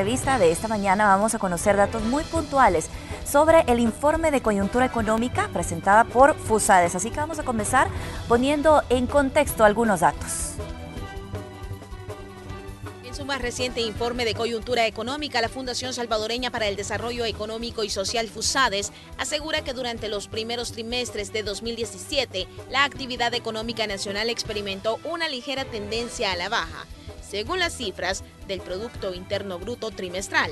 entrevista de esta mañana vamos a conocer datos muy puntuales sobre el informe de coyuntura económica presentada por FUSADES. Así que vamos a comenzar poniendo en contexto algunos datos. En su más reciente informe de coyuntura económica, la Fundación Salvadoreña para el Desarrollo Económico y Social FUSADES asegura que durante los primeros trimestres de 2017, la actividad económica nacional experimentó una ligera tendencia a la baja, según las cifras del Producto Interno Bruto trimestral.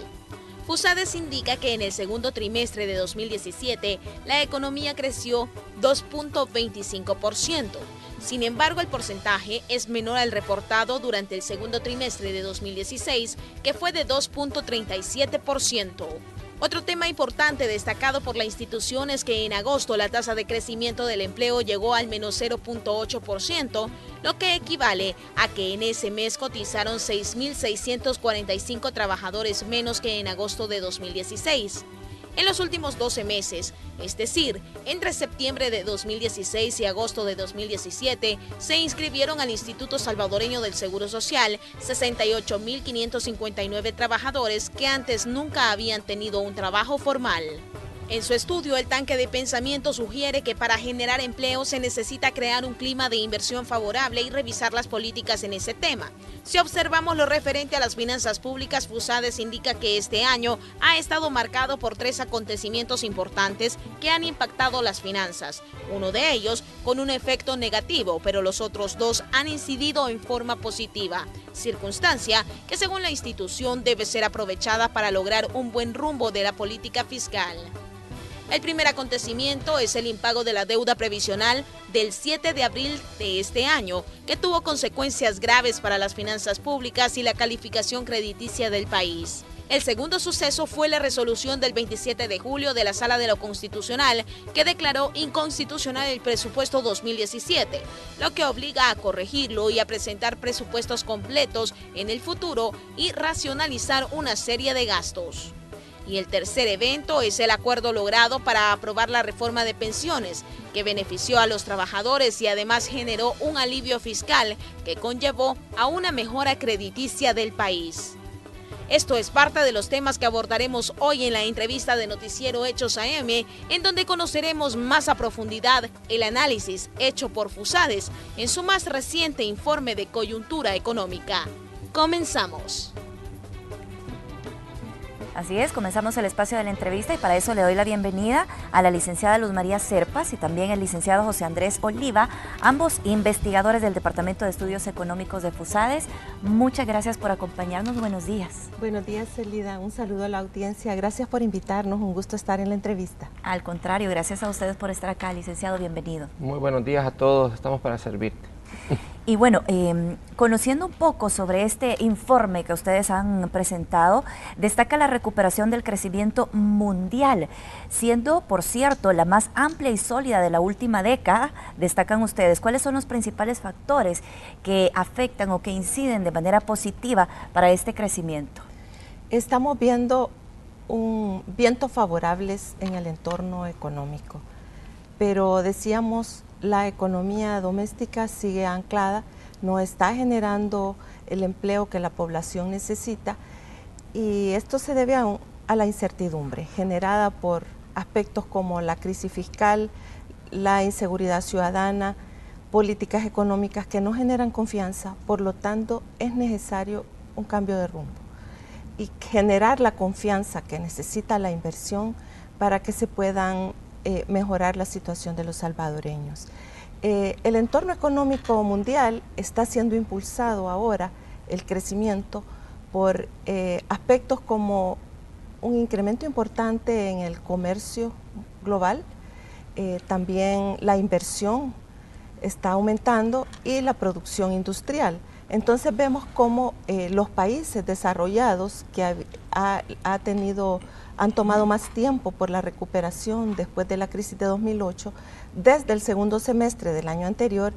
FUSADES indica que en el segundo trimestre de 2017, la economía creció 2.25%. Sin embargo, el porcentaje es menor al reportado durante el segundo trimestre de 2016, que fue de 2.37%. Otro tema importante destacado por la institución es que en agosto la tasa de crecimiento del empleo llegó al menos 0.8%, lo que equivale a que en ese mes cotizaron 6.645 trabajadores menos que en agosto de 2016. En los últimos 12 meses, es decir, entre septiembre de 2016 y agosto de 2017, se inscribieron al Instituto Salvadoreño del Seguro Social 68.559 trabajadores que antes nunca habían tenido un trabajo formal. En su estudio, el tanque de pensamiento sugiere que para generar empleo se necesita crear un clima de inversión favorable y revisar las políticas en ese tema. Si observamos lo referente a las finanzas públicas, FUSADES indica que este año ha estado marcado por 3 acontecimientos importantes que han impactado las finanzas. Uno de ellos con un efecto negativo, pero los otros 2 han incidido en forma positiva, circunstancia que según la institución debe ser aprovechada para lograr un buen rumbo de la política fiscal. El primer acontecimiento es el impago de la deuda previsional del 7 de abril de este año, que tuvo consecuencias graves para las finanzas públicas y la calificación crediticia del país. El segundo suceso fue la resolución del 27 de julio de la Sala de lo Constitucional, que declaró inconstitucional el presupuesto 2017, lo que obliga a corregirlo y a presentar presupuestos completos en el futuro y racionalizar una serie de gastos. Y el tercer evento es el acuerdo logrado para aprobar la reforma de pensiones, que benefició a los trabajadores y además generó un alivio fiscal que conllevó a una mejora crediticia del país. Esto es parte de los temas que abordaremos hoy en la entrevista de Noticiero Hechos AM, en donde conoceremos más a profundidad el análisis hecho por FUSADES en su más reciente informe de coyuntura económica. Comenzamos. Así es, comenzamos el espacio de la entrevista y para eso le doy la bienvenida a la licenciada Luz María Serpas y también el licenciado José Andrés Oliva, ambos investigadores del Departamento de Estudios Económicos de FUSADES. Muchas gracias por acompañarnos, buenos días. Buenos días, Celida, un saludo a la audiencia, gracias por invitarnos, un gusto estar en la entrevista. Al contrario, gracias a ustedes por estar acá, licenciado, bienvenido. Muy buenos días a todos, estamos para servirte. Y bueno, conociendo un poco sobre este informe que ustedes han presentado, destaca la recuperación del crecimiento mundial, siendo, por cierto, la más amplia y sólida de la última década. Destacan ustedes, ¿cuáles son los principales factores que afectan o que inciden de manera positiva para este crecimiento? Estamos viendo vientos favorables en el entorno económico, pero decíamos, la economía doméstica sigue anclada, no está generando el empleo que la población necesita y esto se debe a la incertidumbre generada por aspectos como la crisis fiscal, la inseguridad ciudadana, políticas económicas que no generan confianza, por lo tanto es necesario un cambio de rumbo y generar la confianza que necesita la inversión para que se puedan mejorar la situación de los salvadoreños. El entorno económico mundial está siendo impulsado ahora, el crecimiento, por aspectos como un incremento importante en el comercio global, también la inversión está aumentando y la producción industrial. Entonces vemos cómo los países desarrollados que han tomado más tiempo por la recuperación después de la crisis de 2008, desde el segundo semestre del año anterior,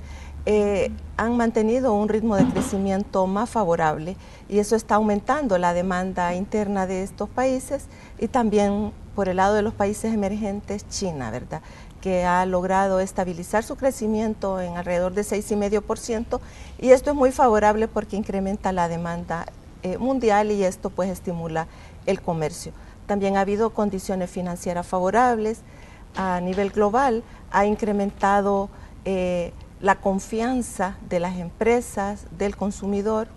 han mantenido un ritmo de crecimiento más favorable y eso está aumentando la demanda interna de estos países y también por el lado de los países emergentes, China, ¿verdad?, que ha logrado estabilizar su crecimiento en alrededor de 6,5% y esto es muy favorable porque incrementa la demanda mundial, y esto pues estimula el comercio. También ha habido condiciones financieras favorables a nivel global, ha incrementado la confianza de las empresas, del consumidor.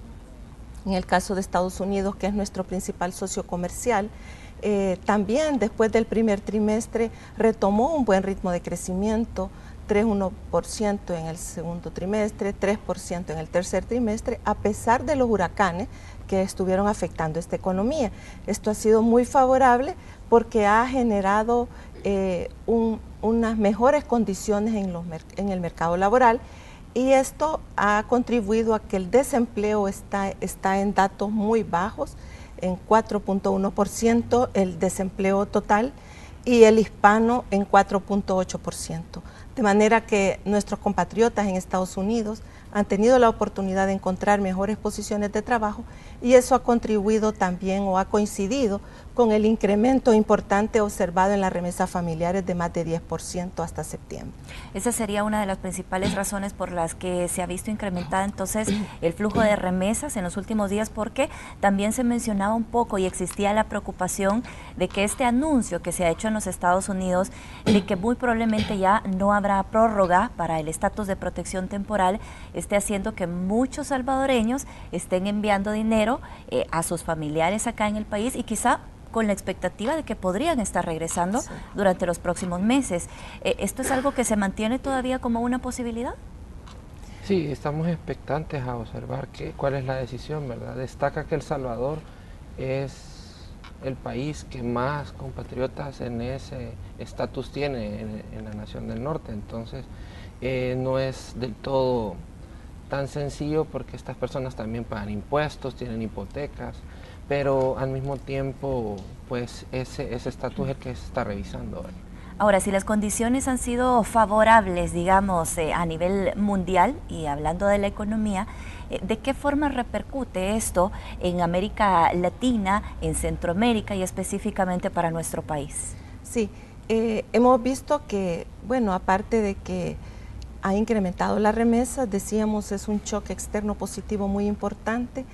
En el caso de Estados Unidos, que es nuestro principal socio comercial, también después del primer trimestre retomó un buen ritmo de crecimiento, 3,1% en el segundo trimestre, 3% en el tercer trimestre, a pesar de los huracanes que estuvieron afectando esta economía. Esto ha sido muy favorable porque ha generado unas mejores condiciones en el mercado laboral, y esto ha contribuido a que el desempleo está en datos muy bajos, en 4,1% el desempleo total, y el hispano en 4,8%. De manera que nuestros compatriotas en Estados Unidos han tenido la oportunidad de encontrar mejores posiciones de trabajo, y eso ha contribuido también, o ha coincidido con el incremento importante observado en las remesas familiares de más de 10% hasta septiembre. Esa sería una de las principales razones por las que se ha visto incrementada entonces el flujo de remesas en los últimos días, porque también se mencionaba un poco y existía la preocupación de que este anuncio que se ha hecho en los Estados Unidos de que muy probablemente ya no habrá prórroga para el estatus de protección temporal esté haciendo que muchos salvadoreños estén enviando dinero a sus familiares acá en el país, y quizá con la expectativa de que podrían estar regresando durante los próximos meses. ¿Esto es algo que se mantiene todavía como una posibilidad? Sí, estamos expectantes a observar cuál es la decisión, ¿verdad? Destaca que El Salvador es el país que más compatriotas en ese estatus tiene en la Nación del Norte, entonces no es del todo tan sencillo, porque estas personas también pagan impuestos, tienen hipotecas, pero al mismo tiempo pues ese estatus es el que se está revisando ahora. Ahora, si las condiciones han sido favorables, digamos, a nivel mundial, y hablando de la economía, ¿de qué forma repercute esto en América Latina, en Centroamérica y específicamente para nuestro país? Sí, hemos visto que, bueno, aparte de que ha incrementado las remesas, decíamos, es un choque externo positivo muy importante,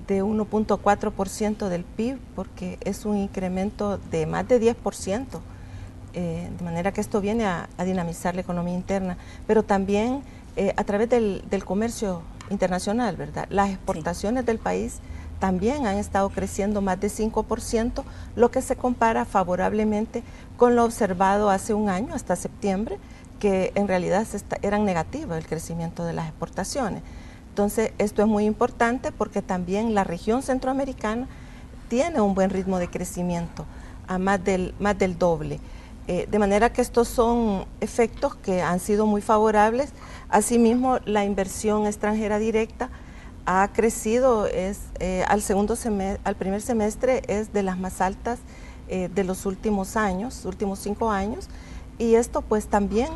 de 1,4% del PIB, porque es un incremento de más de 10%, de manera que esto viene a dinamizar la economía interna, pero también a través del comercio internacional, ¿verdad? Las exportaciones del país también han estado creciendo más de 5%, lo que se compara favorablemente con lo observado hace un año, hasta septiembre, que en realidad eran negativas el crecimiento de las exportaciones. Entonces, esto es muy importante porque también la región centroamericana tiene un buen ritmo de crecimiento, a más del doble. De manera que estos son efectos que han sido muy favorables. Asimismo, la inversión extranjera directa ha crecido, al primer semestre es de las más altas de los últimos 5 años, y esto pues también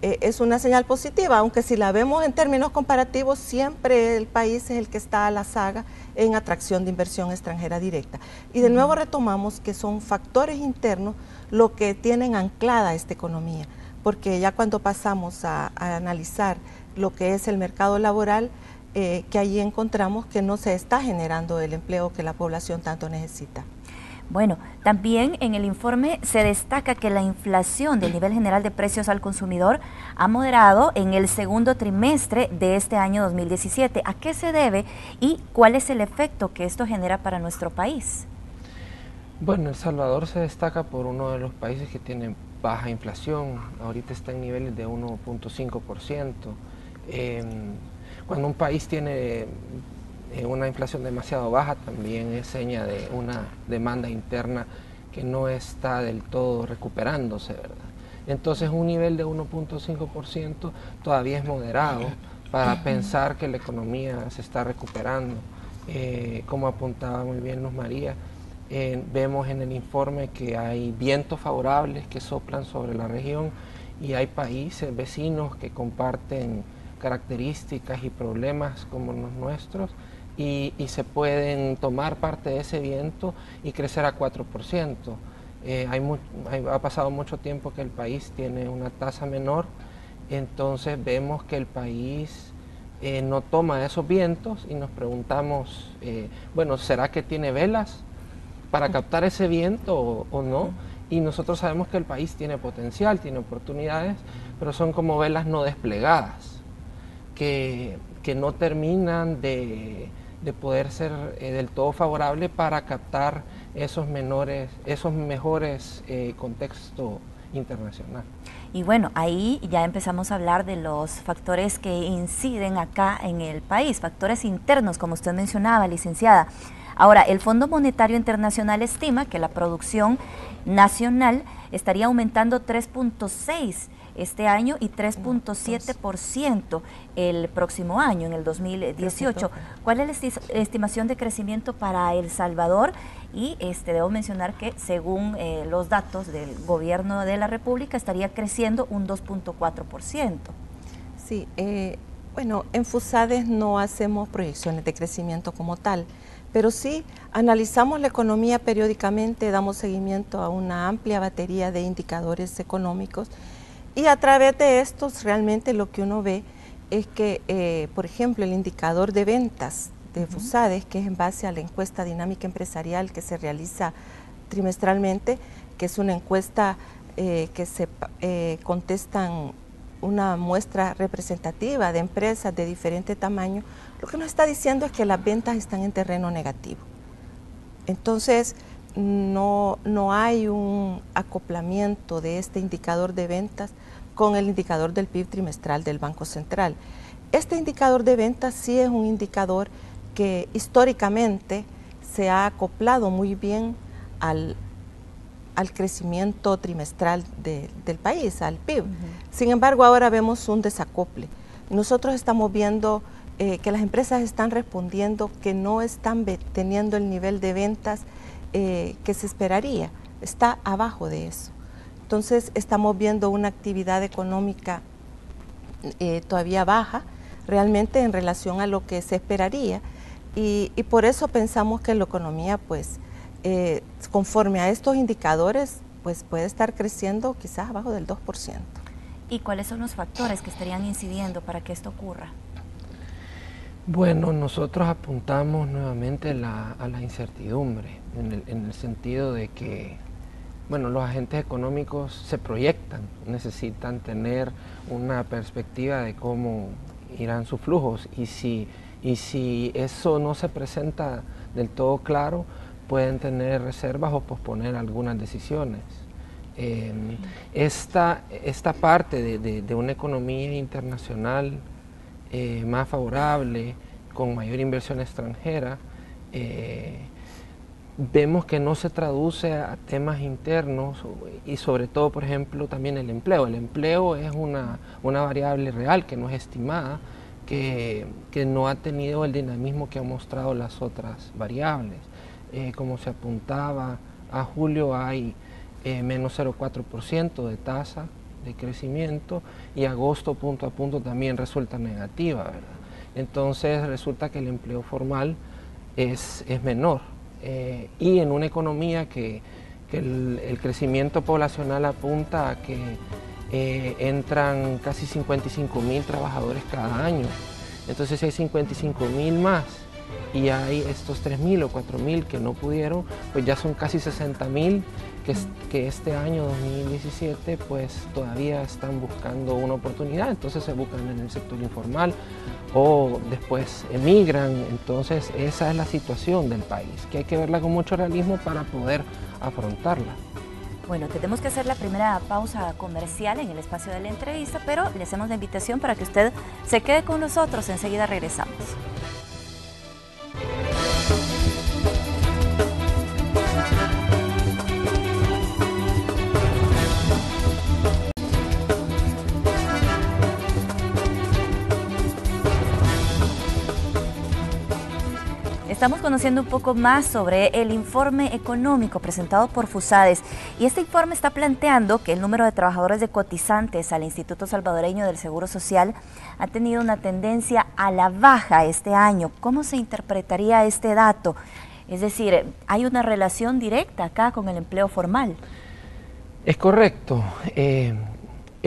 es una señal positiva, aunque si la vemos en términos comparativos, siempre el país es el que está a la saga en atracción de inversión extranjera directa. Y de nuevo retomamos que son factores internos lo que tienen anclada esta economía, porque ya cuando pasamos a analizar lo que es el mercado laboral, que allí encontramos que no se está generando el empleo que la población tanto necesita. Bueno, también en el informe se destaca que la inflación del nivel general de precios al consumidor ha moderado en el segundo trimestre de este año 2017. ¿A qué se debe y cuál es el efecto que esto genera para nuestro país? Bueno, El Salvador se destaca por uno de los países que tiene baja inflación. Ahorita está en niveles de 1,5%. Cuando un país tiene una inflación demasiado baja, también es seña de una demanda interna que no está del todo recuperándose, ¿verdad? Entonces un nivel de 1,5% todavía es moderado para pensar que la economía se está recuperando. Como apuntaba muy bien Luz María, vemos en el informe que hay vientos favorables que soplan sobre la región, y hay países vecinos que comparten características y problemas como los nuestros, y se pueden tomar parte de ese viento y crecer a 4%. Ha pasado mucho tiempo que el país tiene una tasa menor, entonces vemos que el país no toma esos vientos y nos preguntamos, bueno, ¿será que tiene velas para captar ese viento o no? Y nosotros sabemos que el país tiene potencial, tiene oportunidades, pero son como velas no desplegadas, que no terminan de poder ser del todo favorable para captar esos mejores contextos internacional. Y bueno, ahí ya empezamos a hablar de los factores que inciden acá en el país, factores internos, como usted mencionaba, licenciada. Ahora, el Fondo Monetario Internacional estima que la producción nacional estaría aumentando 3.6% este año y 3.7% el próximo año, en el 2018. ¿Cuál es la estimación de crecimiento para El Salvador? Y debo mencionar que según los datos del gobierno de la República estaría creciendo un 2.4%. Sí, bueno, en FUSADES no hacemos proyecciones de crecimiento como tal, pero sí analizamos la economía periódicamente, damos seguimiento a una amplia batería de indicadores económicos y a través de estos realmente lo que uno ve es que, por ejemplo, el indicador de ventas de FUSADES, que es en base a la encuesta dinámica empresarial que se realiza trimestralmente, que es una encuesta que se contestan una muestra representativa de empresas de diferente tamaño, lo que nos está diciendo es que las ventas están en terreno negativo. Entonces, no hay un acoplamiento de este indicador de ventas con el indicador del PIB trimestral del Banco Central. Este indicador de ventas sí es un indicador que históricamente se ha acoplado muy bien al crecimiento trimestral del país, al PIB. Sin embargo, ahora vemos un desacople. Nosotros estamos viendo que las empresas están respondiendo que no están teniendo el nivel de ventas que se esperaría, está abajo de eso. Entonces estamos viendo una actividad económica todavía baja, realmente en relación a lo que se esperaría, y por eso pensamos que la economía, pues, conforme a estos indicadores, pues puede estar creciendo quizás abajo del 2%. ¿Y cuáles son los factores que estarían incidiendo para que esto ocurra? Bueno, nosotros apuntamos nuevamente a la incertidumbre, en el sentido de que, bueno, los agentes económicos se proyectan, necesitan tener una perspectiva de cómo irán sus flujos, y si eso no se presenta del todo claro, pueden tener reservas o posponer algunas decisiones. Esta parte de una economía internacional más favorable, con mayor inversión extranjera, vemos que no se traduce a temas internos y sobre todo, por ejemplo, también el empleo. El empleo es una variable real que no es estimada, que no ha tenido el dinamismo que han mostrado las otras variables. Como se apuntaba, a julio hay menos 0,4% de tasa de crecimiento y agosto punto a punto también resulta negativa, ¿verdad? Entonces resulta que el empleo formal es menor y en una economía que el crecimiento poblacional apunta a que entran casi 55.000 trabajadores cada año. Entonces si hay 55.000 más y hay estos 3.000 o 4.000 que no pudieron, pues ya son casi 60.000 que este año 2017 pues todavía están buscando una oportunidad, entonces se buscan en el sector informal o después emigran. Entonces esa es la situación del país, que hay que verla con mucho realismo para poder afrontarla. Bueno, tenemos que hacer la primera pausa comercial en el espacio de la entrevista, pero le hacemos la invitación para que usted se quede con nosotros, enseguida regresamos. Estamos conociendo un poco más sobre el informe económico presentado por FUSADES, y este informe está planteando que el número de trabajadores de cotizantes al Instituto Salvadoreño del Seguro Social ha tenido una tendencia a la baja este año. ¿Cómo se interpretaría este dato? Es decir, ¿hay una relación directa acá con el empleo formal? Es correcto.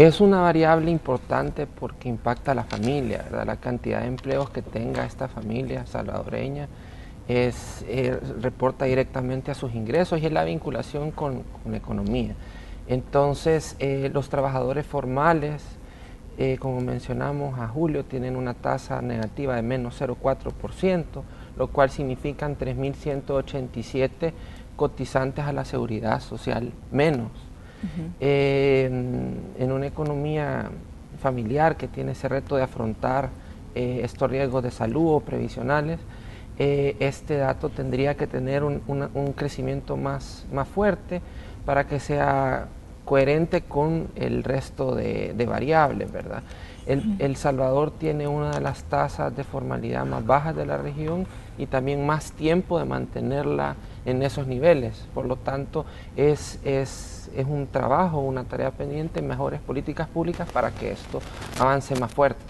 Es una variable importante porque impacta a la familia, ¿verdad? La cantidad de empleos que tenga esta familia salvadoreña reporta directamente a sus ingresos y es la vinculación con la economía. Entonces, los trabajadores formales, como mencionamos a Julio, tienen una tasa negativa de menos 0,4%, lo cual significan 3.187 cotizantes a la seguridad social menos. En una economía familiar que tiene ese reto de afrontar estos riesgos de salud o previsionales, este dato tendría que tener un crecimiento más fuerte para que sea coherente con el resto de variables, ¿verdad? El Salvador tiene una de las tasas de formalidad más bajas de la región y también más tiempo de mantenerla en esos niveles. Por lo tanto, es un trabajo, una tarea pendiente, mejores políticas públicas para que esto avance más fuerte.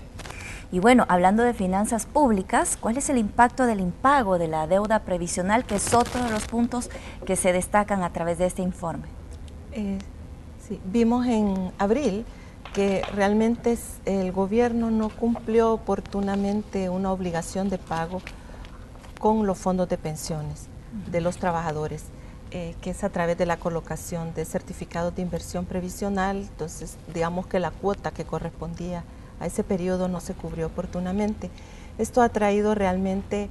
Y bueno, hablando de finanzas públicas, ¿cuál es el impacto del impago de la deuda previsional, que es otro de los puntos que se destacan a través de este informe? Sí, vimos en abril que realmente el gobierno no cumplió oportunamente una obligación de pago con los fondos de pensiones de los trabajadores, que es a través de la colocación de certificados de inversión previsional. Entonces, digamos que la cuota que correspondía a ese periodo no se cubrió oportunamente. Esto ha traído realmente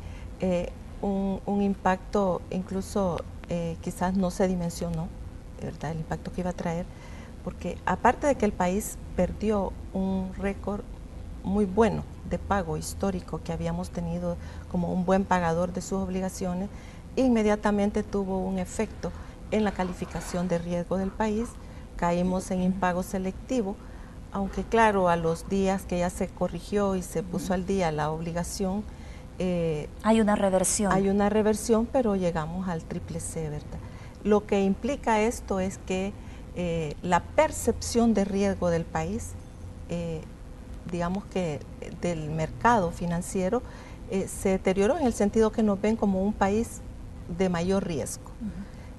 un impacto, incluso quizás no se dimensionó, ¿verdad?, el impacto que iba a traer, porque aparte de que el país perdió un récord muy bueno de pago histórico que habíamos tenido como un buen pagador de sus obligaciones, inmediatamente tuvo un efecto en la calificación de riesgo del país. Caímos en impago selectivo, aunque claro, a los días que ya se corrigió y se puso al día la obligación, hay una reversión. Hay una reversión, pero llegamos al triple C, ¿verdad? Lo que implica esto es que la percepción de riesgo del país, digamos que del mercado financiero, se deterioró en el sentido que nos ven como un país de mayor riesgo.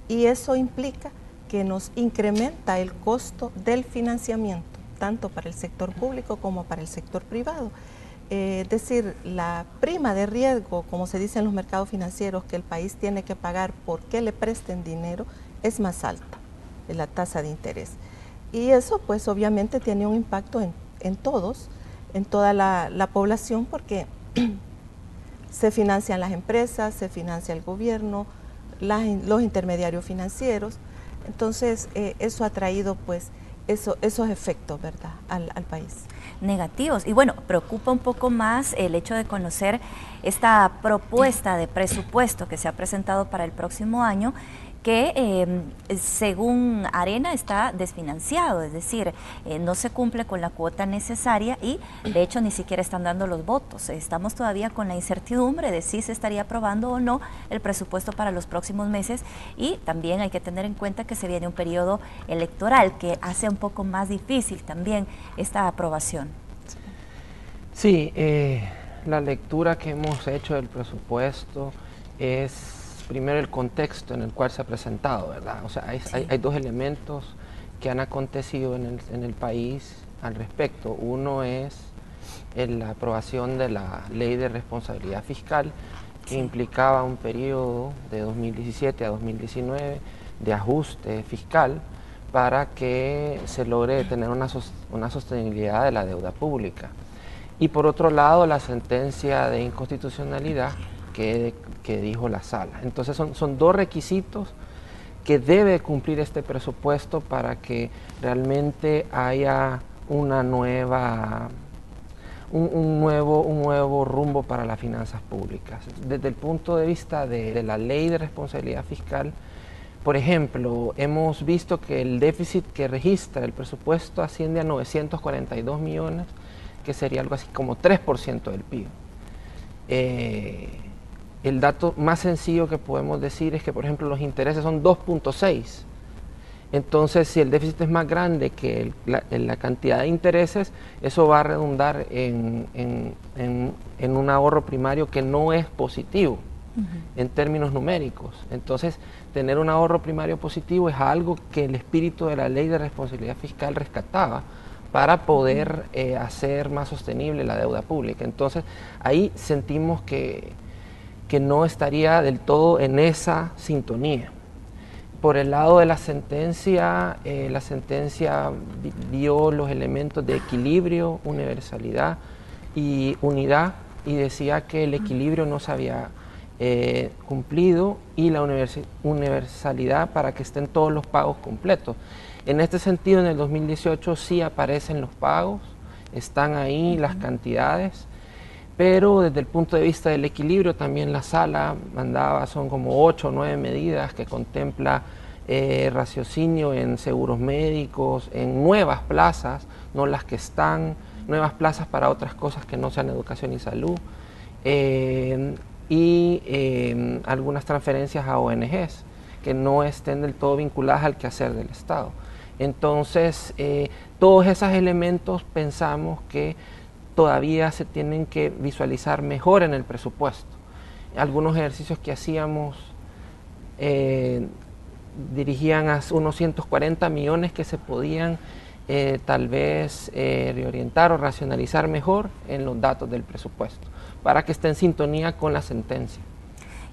Y eso implica que nos incrementa el costo del financiamiento, tanto para el sector público como para el sector privado. Es decir, la prima de riesgo, como se dice en los mercados financieros, que el país tiene que pagar porque le presten dinero, es más alta, la tasa de interés. Y eso pues obviamente tiene un impacto en todos, en toda la población, porque se financian las empresas, se financia el gobierno, los intermediarios financieros. Entonces eso ha traído pues esos efectos, ¿verdad?, al país. Negativos. Y bueno, preocupa un poco más el hecho de conocer esta propuesta de presupuesto que se ha presentado para el próximo año, que según Arena está desfinanciado, es decir, no se cumple con la cuota necesaria y de hecho ni siquiera están dando los votos. Estamos todavía con la incertidumbre de si se estaría aprobando o no el presupuesto para los próximos meses, y también hay que tener en cuenta que se viene un periodo electoral que hace un poco más difícil también esta aprobación. Sí, la lectura que hemos hecho del presupuesto es primero el contexto en el cual se ha presentado, ¿verdad? O sea, hay dos elementos que han acontecido en el país al respecto. Uno es la aprobación de la Ley de Responsabilidad Fiscal, que implicaba un periodo de 2017 a 2019 de ajuste fiscal para que se logre tener una sostenibilidad de la deuda pública. Y por otro lado, la sentencia de inconstitucionalidad que dijo la sala. Entonces son dos requisitos que debe cumplir este presupuesto para que realmente haya una nueva, un nuevo rumbo para las finanzas públicas. Desde el punto de vista de la Ley de Responsabilidad Fiscal, por ejemplo, hemos visto que el déficit que registra el presupuesto asciende a 942 millones, que sería algo así como 3% del PIB. El dato más sencillo que podemos decir es que, por ejemplo, los intereses son 2.6. Entonces, si el déficit es más grande que la cantidad de intereses, eso va a redundar en un ahorro primario que no es positivo en términos numéricos. Entonces, tener un ahorro primario positivo es algo que el espíritu de la Ley de Responsabilidad Fiscal rescataba, para poder hacer más sostenible la deuda pública. Entonces, ahí sentimos que no estaría del todo en esa sintonía. Por el lado de la sentencia vio los elementos de equilibrio, universalidad y unidad, y decía que el equilibrio no se había cumplido y la universalidad para que estén todos los pagos completos. En este sentido, en el 2018 sí aparecen los pagos, están ahí las cantidades, pero desde el punto de vista del equilibrio también la sala mandaba, son como 8 o 9 medidas que contempla raciocinio en seguros médicos, en nuevas plazas, no las que están, nuevas plazas para otras cosas que no sean educación y salud, algunas transferencias a ONGs que no estén del todo vinculadas al quehacer del Estado. Entonces, todos esos elementos pensamos que todavía se tienen que visualizar mejor en el presupuesto. Algunos ejercicios que hacíamos dirigían a unos 140 millones que se podían tal vez reorientar o racionalizar mejor en los datos del presupuesto, para que esté en sintonía con la sentencia.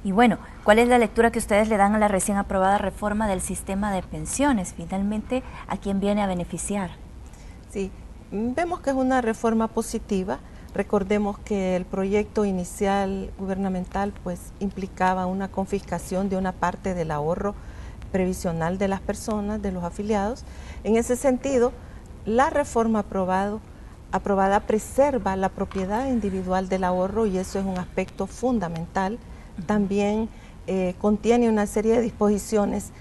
Y bueno, ¿cuál es la lectura que ustedes le dan a la recién aprobada reforma del sistema de pensiones? Finalmente, ¿a quién viene a beneficiar? Sí, vemos que es una reforma positiva. Recordemos que el proyecto inicial gubernamental pues implicaba una confiscación de una parte del ahorro previsional de las personas, de los afiliados. En ese sentido, la reforma aprobada preserva la propiedad individual del ahorro y eso es un aspecto fundamental. También contiene una serie de disposiciones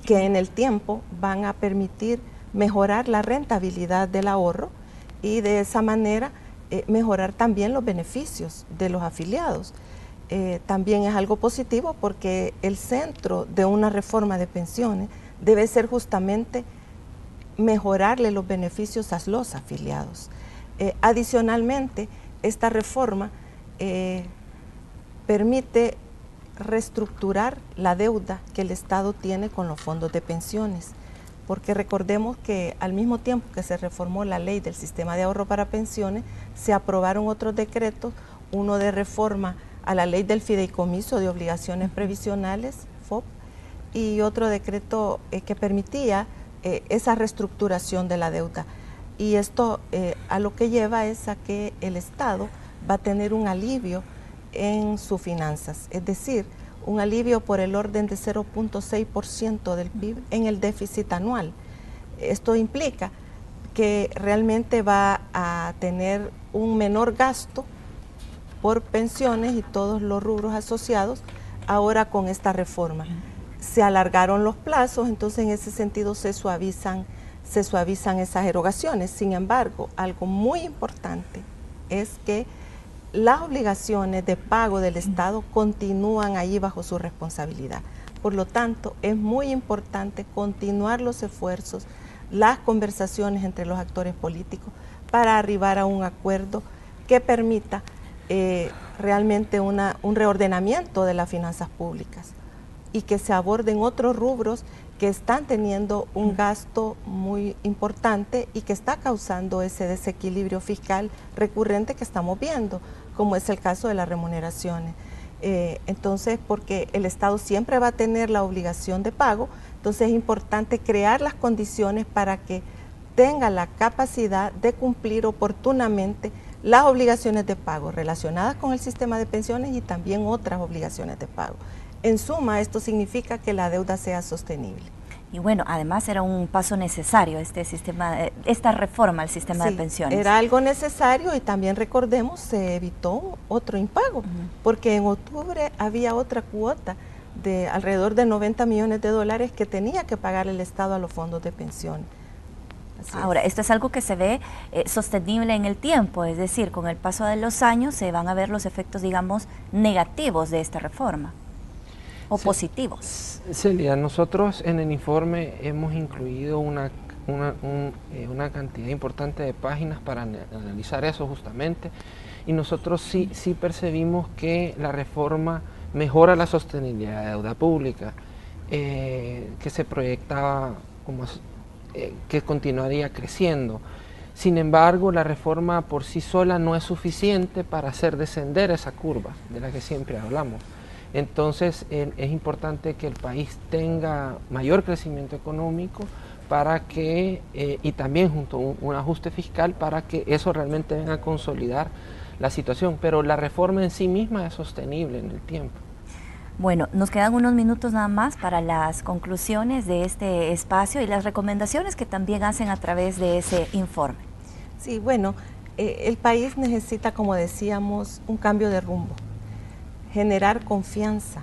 que en el tiempo van a permitir mejorar la rentabilidad del ahorro y de esa manera mejorar también los beneficios de los afiliados. También es algo positivo porque el centro de una reforma de pensiones debe ser justamente mejorarle los beneficios a los afiliados. Adicionalmente, esta reforma permite reestructurar la deuda que el Estado tiene con los fondos de pensiones, porque recordemos que al mismo tiempo que se reformó la ley del sistema de ahorro para pensiones, se aprobaron otros decretos, uno de reforma a la ley del fideicomiso de obligaciones previsionales, FOP, y otro decreto que permitía esa reestructuración de la deuda. Y esto a lo que lleva es a que el Estado va a tener un alivio en sus finanzas, es decir, un alivio por el orden de 0.6% del PIB en el déficit anual. Esto implica que realmente va a tener un menor gasto por pensiones y todos los rubros asociados ahora con esta reforma. Se alargaron los plazos, entonces en ese sentido se suavizan esas erogaciones. Sin embargo, algo muy importante es que las obligaciones de pago del Estado continúan ahí bajo su responsabilidad. Por lo tanto, es muy importante continuar los esfuerzos, las conversaciones entre los actores políticos para arribar a un acuerdo que permita realmente un reordenamiento de las finanzas públicas y que se aborden otros rubros que están teniendo un gasto muy importante y que está causando ese desequilibrio fiscal recurrente que estamos viendo, como es el caso de las remuneraciones. Entonces, porque el Estado siempre va a tener la obligación de pago, entonces es importante crear las condiciones para que tenga la capacidad de cumplir oportunamente las obligaciones de pago relacionadas con el sistema de pensiones y también otras obligaciones de pago. En suma, esto significa que la deuda sea sostenible. Y bueno, además era un paso necesario esta reforma al sistema de pensiones. Era algo necesario y también recordemos, se evitó otro impago, porque en octubre había otra cuota de alrededor de 90 millones de dólares que tenía que pagar el Estado a los fondos de pensión. Ahora, esto es algo que se ve sostenible en el tiempo, es decir, con el paso de los años se van a ver los efectos, digamos, negativos de esta reforma. ¿O positivos? Celia, nosotros en el informe hemos incluido una cantidad importante de páginas para analizar eso justamente, y nosotros sí percibimos que la reforma mejora la sostenibilidad de la deuda pública, que se proyectaba como que continuaría creciendo. Sin embargo, la reforma por sí sola no es suficiente para hacer descender esa curva de la que siempre hablamos. Entonces, es importante que el país tenga mayor crecimiento económico para que, y también junto a un ajuste fiscal para que eso realmente venga a consolidar la situación. Pero la reforma en sí misma es sostenible en el tiempo. Bueno, nos quedan unos minutos nada más para las conclusiones de este espacio y las recomendaciones que también hacen a través de ese informe. Sí, bueno, el país necesita, como decíamos, un cambio de rumbo, generar confianza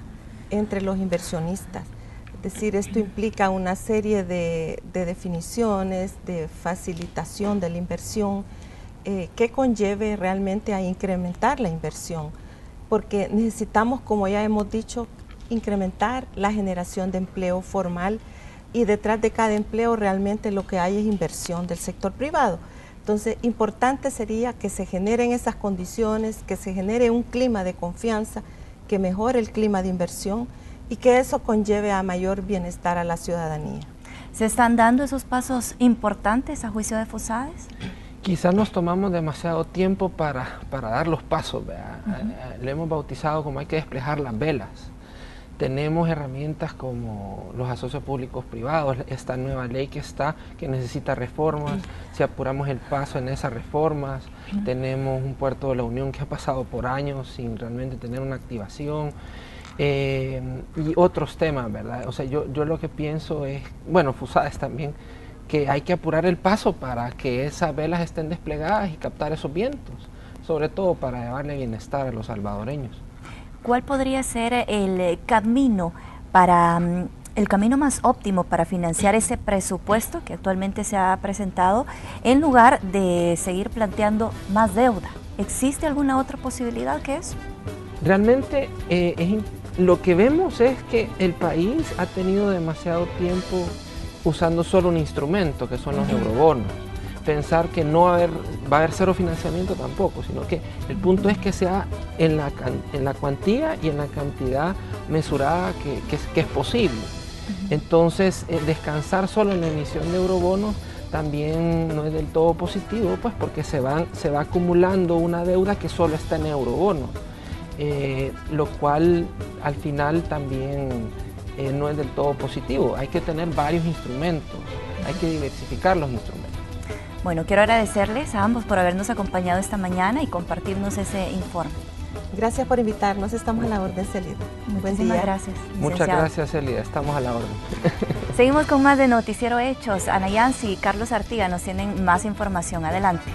entre los inversionistas. Es decir, esto implica una serie de definiciones, de facilitación de la inversión, que conlleve realmente a incrementar la inversión, porque necesitamos, como ya hemos dicho, incrementar la generación de empleo formal, y detrás de cada empleo realmente lo que hay es inversión del sector privado. Entonces, importante sería que se generen esas condiciones, que se genere un clima de confianza, que mejore el clima de inversión y que eso conlleve a mayor bienestar a la ciudadanía. ¿Se están dando esos pasos importantes a juicio de Fusades? Quizás nos tomamos demasiado tiempo para dar los pasos, lo hemos bautizado como hay que desplegar las velas. Tenemos herramientas como los asocios públicos privados, esta nueva ley que necesita reformas, si apuramos el paso en esas reformas, tenemos un puerto de la Unión que ha pasado por años sin realmente tener una activación, y otros temas, ¿verdad? O sea, yo lo que pienso es, bueno, Fusades también, que hay que apurar el paso para que esas velas estén desplegadas y captar esos vientos, sobre todo para llevarle bienestar a los salvadoreños. ¿Cuál podría ser el camino más óptimo para financiar ese presupuesto que actualmente se ha presentado, en lugar de seguir planteando más deuda? ¿Existe alguna otra posibilidad que eso? Realmente lo que vemos es que el país ha tenido demasiado tiempo usando solo un instrumento, que son los eurobonos. Pensar que no va a haber cero financiamiento tampoco, sino que el punto es que sea en la cuantía y en la cantidad mesurada que es posible. Entonces, descansar solo en la emisión de eurobonos también no es del todo positivo, pues porque se va acumulando una deuda que solo está en eurobonos, lo cual al final también no es del todo positivo. Hay que tener varios instrumentos, hay que diversificar los instrumentos. Bueno, quiero agradecerles a ambos por habernos acompañado esta mañana y compartirnos ese informe. Gracias por invitarnos, estamos a la orden, Celida. Muchísimas gracias, licenciado. Muchas gracias, Celida, estamos a la orden. Seguimos con más de Noticiero Hechos. Ana Yancy y Carlos Artiga nos tienen más información. Adelante.